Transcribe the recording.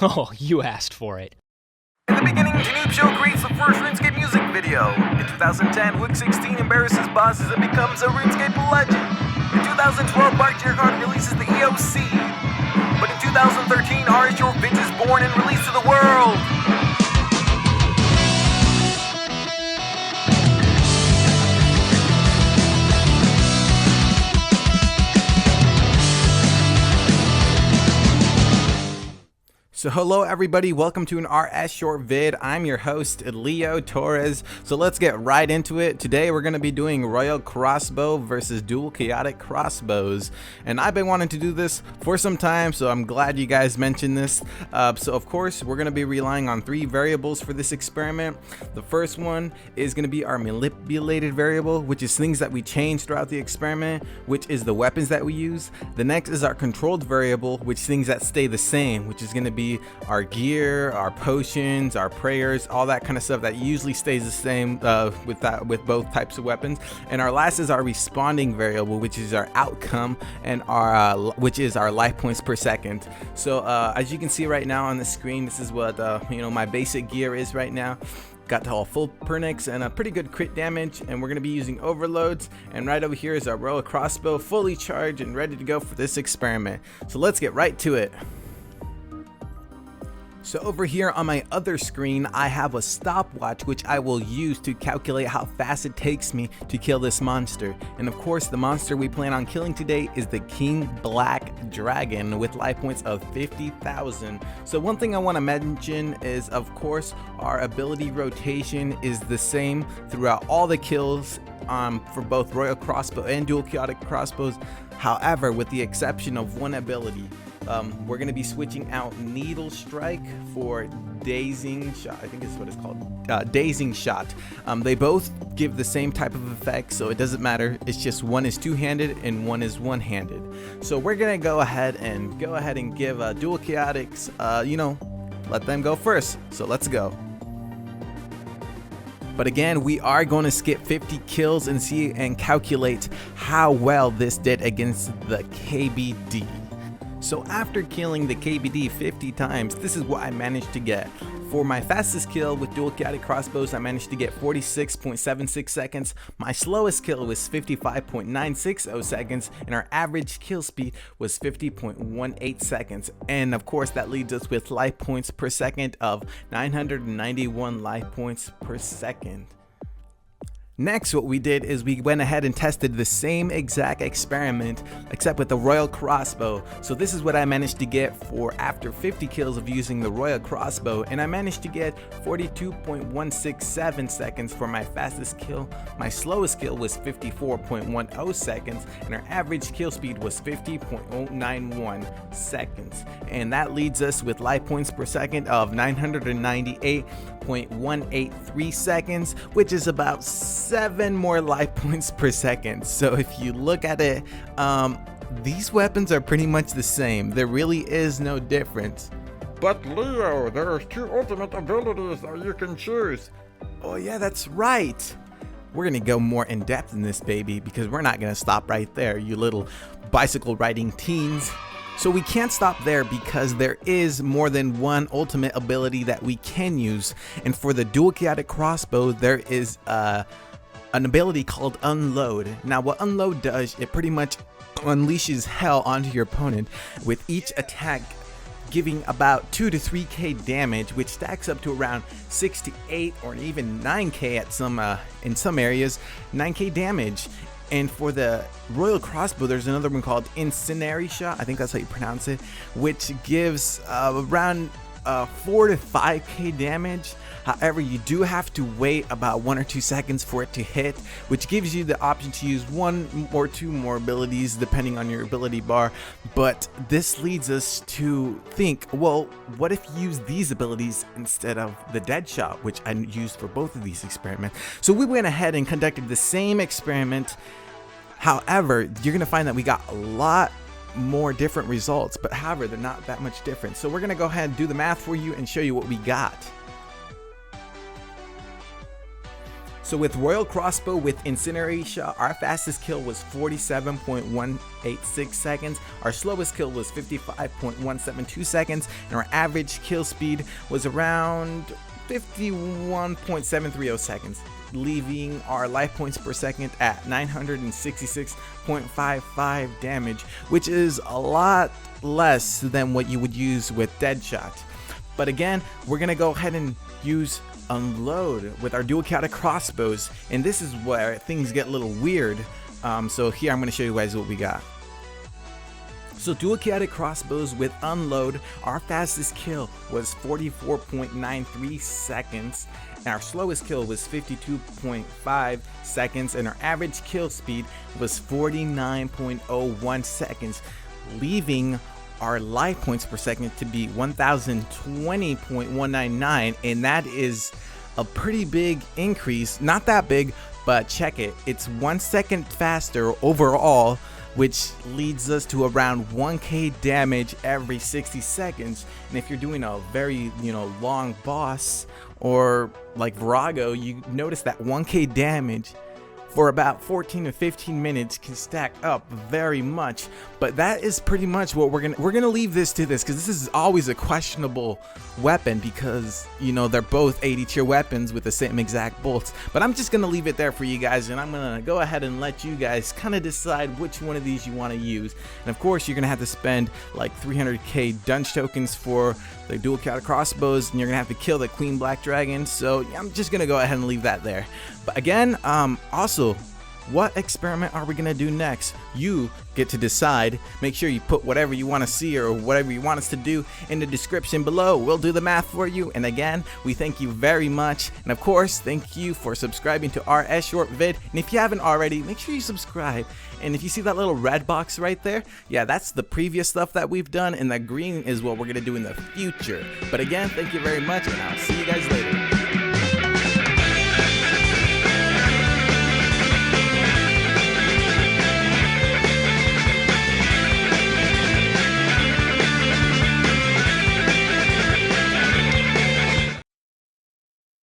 Oh, you asked for it. In the beginning, Noob Show creates the first RuneScape music video. In 2010, Wick 16 embarrasses bosses and becomes a RuneScape legend. In 2012, Bart Gerhard releases the EOC. But in 2013, RsShortVids is born and released to the world. So hello everybody, welcome to an RS Short Vid. I'm your host, Leo Torres. So let's get right into it. Today we're going to be doing Royal Crossbow versus Dual Chaotic Crossbows. And I've been wanting to do this for some time, so I'm glad you guys mentioned this. So of course, we're going to be relying on 3 variables for this experiment. The first one is going to be our manipulated variable, which is things that we change throughout the experiment, which is the weapons that we use. The next is our controlled variable, which things that stay the same, which is going to be our gear, our potions, our prayers, all that kind of stuff that usually stays the same with both types of weapons. And our last is our responding variable, which is our outcome, and our which is our life points per second. So as you can see right now on the screen, this is what my basic gear is right now. Got all full pernix and a pretty good crit damage, and we're going to be using overloads. And right over here is our Royal Crossbow, fully charged and ready to go for this experiment. So let's get right to it. So over here on my other screen, I have a stopwatch which I will use to calculate how fast it takes me to kill this monster. And of course, the monster we plan on killing today is the King Black Dragon with life points of 50,000. So one thing I want to mention is, of course, our ability rotation is the same throughout all the kills for both Royal Crossbow and Dual Chaotic Crossbows. However, with the exception of one ability. We're going to be switching out Needle Strike for Dazing Shot. I think is what it's called. Dazing Shot. They both give the same type of effect, so it doesn't matter. It's just one is two-handed and one is one-handed. So we're going to go ahead and give Dual Chaotics, let them go first. So let's go. But again, we are going to skip 50 kills and see and calculate how well this did against the KBD. So after killing the KBD 50 times, this is what I managed to get. For my fastest kill with Dual Chaotic Crossbows, I managed to get 46.76 seconds. My slowest kill was 55.960 seconds, and our average kill speed was 50.18 seconds. And of course, that leads us with life points per second of 991 life points per second. Next, what we did is we went ahead and tested the same exact experiment except with the Royal Crossbow. So this is what I managed to get for after 50 kills of using the Royal Crossbow, and I managed to get 42.167 seconds for my fastest kill. My slowest kill was 54.10 seconds, and our average kill speed was 50.091 seconds. And that leads us with life points per second of 998.183 seconds, which is about 7 more life points per second. So if you look at it, these weapons are pretty much the same. There really is no difference. But Leo, there are 2 ultimate abilities that you can choose. Oh yeah, that's right. We're gonna go more in depth in this baby, because we're not gonna stop right there, you little bicycle riding teens. So we can't stop there, because there is more than one ultimate ability that we can use. And for the Dual Chaotic Crossbow, there is an ability called Unload. Now what Unload does, it pretty much unleashes hell onto your opponent, with each attack giving about 2 to 3k damage, which stacks up to around 6 to 8 or even 9k at in some areas, 9k damage. And for the Royal Crossbow, there's another one called Incendiary Shot, I think that's how you pronounce it, which gives around 4 to 5k damage. However, you do have to wait about 1 or 2 seconds for it to hit, which gives you the option to use 1 or 2 more abilities depending on your ability bar. But this leads us to think, well, what if you use these abilities instead of the Dead Shot, which I used for both of these experiments? So we went ahead and conducted the same experiment. However, you're gonna find that we got a lot more different results, but however, they're not that much different. So we're gonna go ahead and do the math for you and show you what we got. So with Royal Crossbow with Incendiary Shot, our fastest kill was 47.1 1.86 seconds. Our slowest kill was 55.172 seconds, and our average kill speed was around 51.730 seconds, leaving our life points per second at 966.55 damage, which is a lot less than what you would use with Deadshot. But again, we're gonna go ahead and use Unload with our dual chaotic crossbows, and this is where things get a little weird. So here I'm gonna show you guys what we got. So dual chaotic crossbows with Unload, our fastest kill was 44.93 seconds, and our slowest kill was 52.5 seconds, and our average kill speed was 49.01 seconds, leaving our life points per second to be 1020.199, and that is a pretty big increase. Not that big, but check it, it's 1 second faster overall, which leads us to around 1k damage every 60 seconds. And if you're doing a very, long boss, or like Virago, you notice that 1k damage for about 14 to 15 minutes can stack up very much. But that is pretty much what we're gonna leave this to this, because this is always a questionable weapon, because they're both 80 tier weapons with the same exact bolts. But I'm just gonna leave it there for you guys, and I'm gonna go ahead and let you guys kind of decide which one of these you want to use. And of course, you're gonna have to spend like 300k dungeon tokens for the dual chaotic crossbows, and you're gonna have to kill the Queen Black Dragon. So I'm just gonna go ahead and leave that there. But again, also, what experiment are we gonna do next? You get to decide. Make sure you put whatever you want to see or whatever you want us to do in the description below. We'll do the math for you. And again, we thank you very much. And of course, thank you for subscribing to RsShortVid. And if you haven't already, make sure you subscribe. And if you see that little red box right there, yeah, that's the previous stuff that we've done, and the green is what we're gonna do in the future. But again, thank you very much, and I'll see you guys later.